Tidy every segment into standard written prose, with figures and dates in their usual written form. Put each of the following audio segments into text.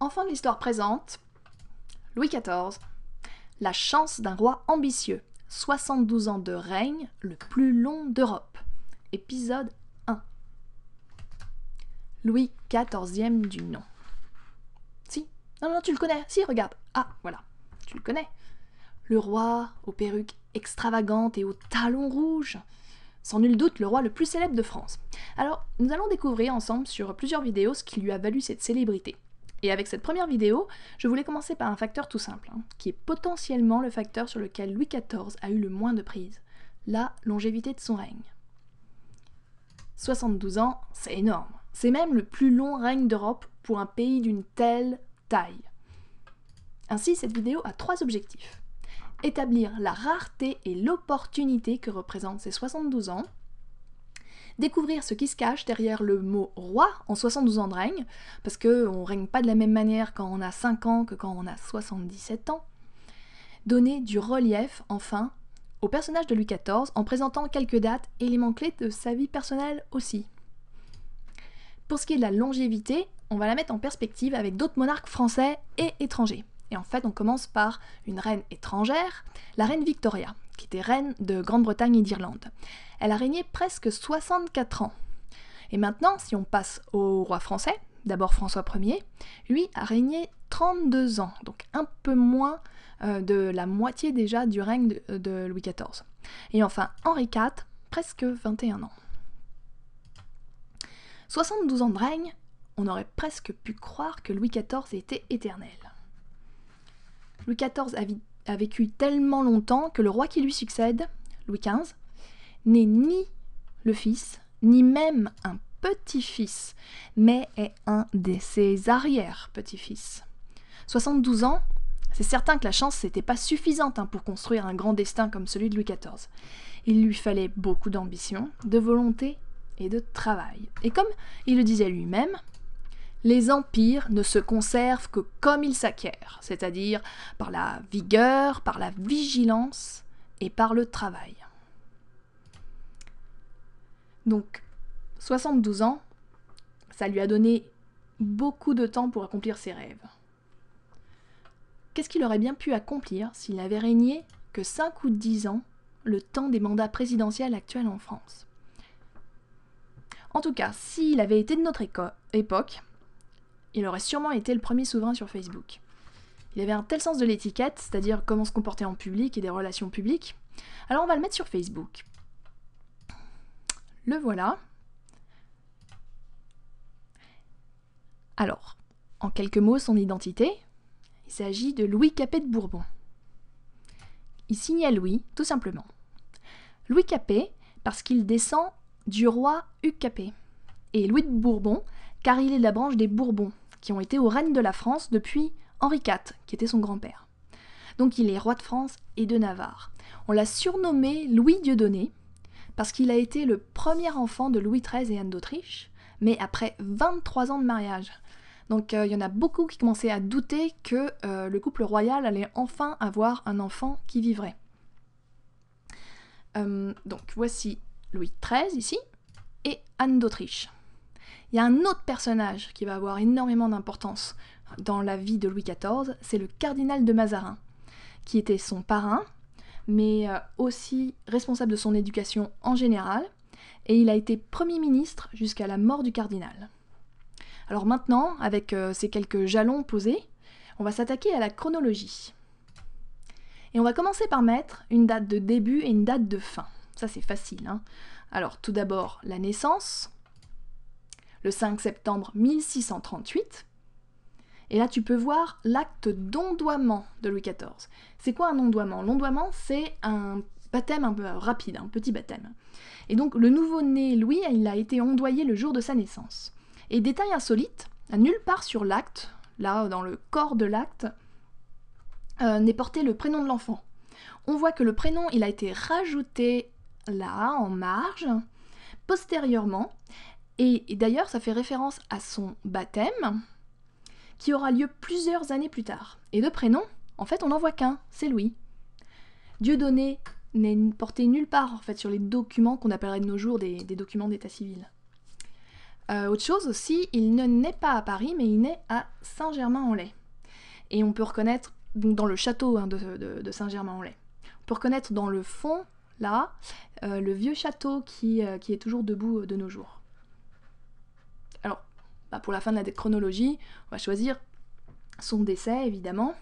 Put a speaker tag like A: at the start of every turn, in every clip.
A: Enfant de l'histoire présente, Louis XIV, la chance d'un roi ambitieux, 72 ans de règne, le plus long d'Europe. Épisode 1. Louis XIVe du nom. Si, non, tu le connais, si, regarde. Ah, voilà, tu le connais. Le roi aux perruques extravagantes et aux talons rouges. Sans nul doute le roi le plus célèbre de France. Alors, nous allons découvrir ensemble sur plusieurs vidéos ce qui lui a valu cette célébrité. Et avec cette première vidéo, je voulais commencer par un facteur tout simple, qui est potentiellement le facteur sur lequel Louis XIV a eu le moins de prise, la longévité de son règne. 72 ans, c'est énorme. C'est même le plus long règne d'Europe pour un pays d'une telle taille. Ainsi, cette vidéo a 3 objectifs. Établir la rareté et l'opportunité que représentent ces 72 ans, découvrir ce qui se cache derrière le mot roi en 72 ans de règne, parce qu'on ne règne pas de la même manière quand on a 5 ans que quand on a 77 ans, donner du relief, enfin, au personnage de Louis XIV en présentant quelques dates et éléments clés de sa vie personnelle aussi. Pour ce qui est de la longévité, on va la mettre en perspective avec d'autres monarques français et étrangers. Et en fait, on commence par une reine étrangère, la reine Victoria, qui était reine de Grande-Bretagne et d'Irlande. Elle a régné presque 64 ans. Et maintenant, si on passe au roi français, d'abord François Ier, lui a régné 32 ans, donc un peu moins de la moitié déjà du règne de Louis XIV. Et enfin, Henri IV, presque 21 ans. 72 ans de règne, on aurait presque pu croire que Louis XIV était éternel. Louis XIV a vécu tellement longtemps que le roi qui lui succède, Louis XV, n'est ni le fils, ni même un petit-fils, mais est un de ses arrière-petits-fils. 72 ans, c'est certain que la chance n'était pas suffisante pour construire un grand destin comme celui de Louis XIV. Il lui fallait beaucoup d'ambition, de volonté et de travail. Et comme il le disait lui-même, les empires ne se conservent que comme ils s'acquièrent, c'est-à-dire par la vigueur, par la vigilance et par le travail. Donc, 72 ans, ça lui a donné beaucoup de temps pour accomplir ses rêves. Qu'est-ce qu'il aurait bien pu accomplir s'il n'avait régné que 5 ou 10 ans, le temps des mandats présidentiels actuels en France? En tout cas, s'il avait été de notre époque, il aurait sûrement été le premier souverain sur Facebook. Il avait un tel sens de l'étiquette, c'est-à-dire comment se comporter en public et des relations publiques. Alors on va le mettre sur Facebook. Le voilà. Alors, en quelques mots, son identité, il s'agit de Louis Capet de Bourbon. Il signait Louis, tout simplement. Louis Capet, parce qu'il descend du roi Hugues Capet. Et Louis de Bourbon, car il est de la branche des Bourbons, qui ont été au règne de la France depuis Henri IV, qui était son grand-père. Donc il est roi de France et de Navarre. On l'a surnommé Louis Dieudonné, parce qu'il a été le premier enfant de Louis XIII et Anne d'Autriche, mais après 23 ans de mariage. Donc il y en a beaucoup qui commençaient à douter que le couple royal allait enfin avoir un enfant qui vivrait. Donc voici Louis XIII ici, et Anne d'Autriche. Il y a un autre personnage qui va avoir énormément d'importance dans la vie de Louis XIV, c'est le cardinal de Mazarin, qui était son parrain, mais aussi responsable de son éducation en général, et il a été Premier ministre jusqu'à la mort du cardinal. Alors maintenant, avec ces quelques jalons posés, on va s'attaquer à la chronologie. Et on va commencer par mettre une date de début et une date de fin. Ça c'est facile. Alors tout d'abord la naissance, le 5 septembre 1638. Et là, tu peux voir l'acte d'ondoiement de Louis XIV. C'est quoi un ondoiement? L'ondoiement, c'est un baptême un peu rapide, un petit baptême. Et donc, le nouveau-né Louis, il a été ondoyé le jour de sa naissance. Et détail insolite, nulle part sur l'acte, là, dans le corps de l'acte, n'est porté le prénom de l'enfant. On voit que le prénom, il a été rajouté là, en marge, postérieurement. Et d'ailleurs, ça fait référence à son baptême, qui aura lieu plusieurs années plus tard. Et de prénom, en fait, on n'en voit qu'un, c'est Louis. Dieudonné n'est porté nulle part, en fait, sur les documents qu'on appellerait de nos jours des documents d'état civil. Autre chose aussi, il ne naît pas à Paris, mais il naît à Saint-Germain-en-Laye. Et on peut reconnaître, donc dans le château de Saint-Germain-en-Laye, on peut reconnaître dans le fond, là, le vieux château qui est toujours debout de nos jours. Alors, pour la fin de la chronologie, on va choisir son décès, évidemment.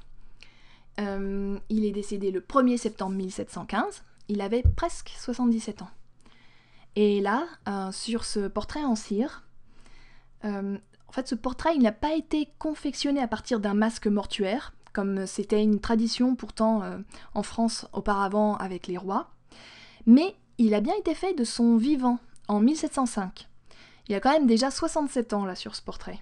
A: Il est décédé le 1er septembre 1715, il avait presque 77 ans. Et là, sur ce portrait en cire, en fait, ce portrait, il n'a pas été confectionné à partir d'un masque mortuaire, comme c'était une tradition pourtant en France auparavant avec les rois, mais il a bien été fait de son vivant, en 1705. Il a quand même déjà 67 ans là sur ce portrait.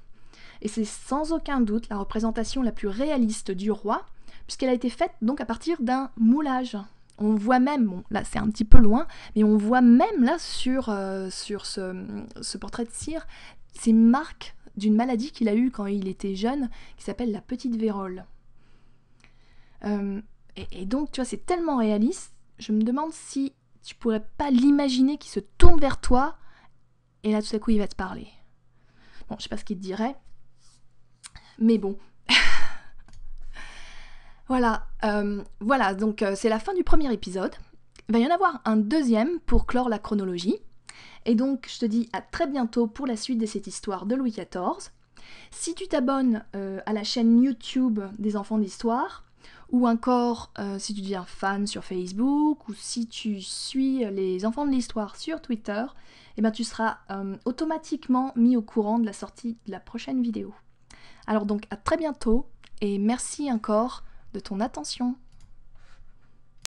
A: Et c'est sans aucun doute la représentation la plus réaliste du roi, puisqu'elle a été faite donc à partir d'un moulage. On voit même, bon là c'est un petit peu loin, mais on voit même là sur ce portrait de cire, ces marques d'une maladie qu'il a eue quand il était jeune, qui s'appelle la petite vérole. Et donc tu vois, c'est tellement réaliste, je me demande si tu pourrais pas l'imaginer qu'il se tourne vers toi, et là tout à coup il va te parler. Bon, je sais pas ce qu'il te dirait, mais bon. Voilà, donc c'est la fin du premier épisode. Il va y en avoir un deuxième pour clore la chronologie. Et donc je te dis à très bientôt pour la suite de cette histoire de Louis XIV. Si tu t'abonnes à la chaîne YouTube des enfants d'histoire, ou encore si tu deviens fan sur Facebook, ou si tu suis les enfants de l'histoire sur Twitter, eh ben, tu seras automatiquement mis au courant de la sortie de la prochaine vidéo. Alors donc à très bientôt, et merci encore de ton attention.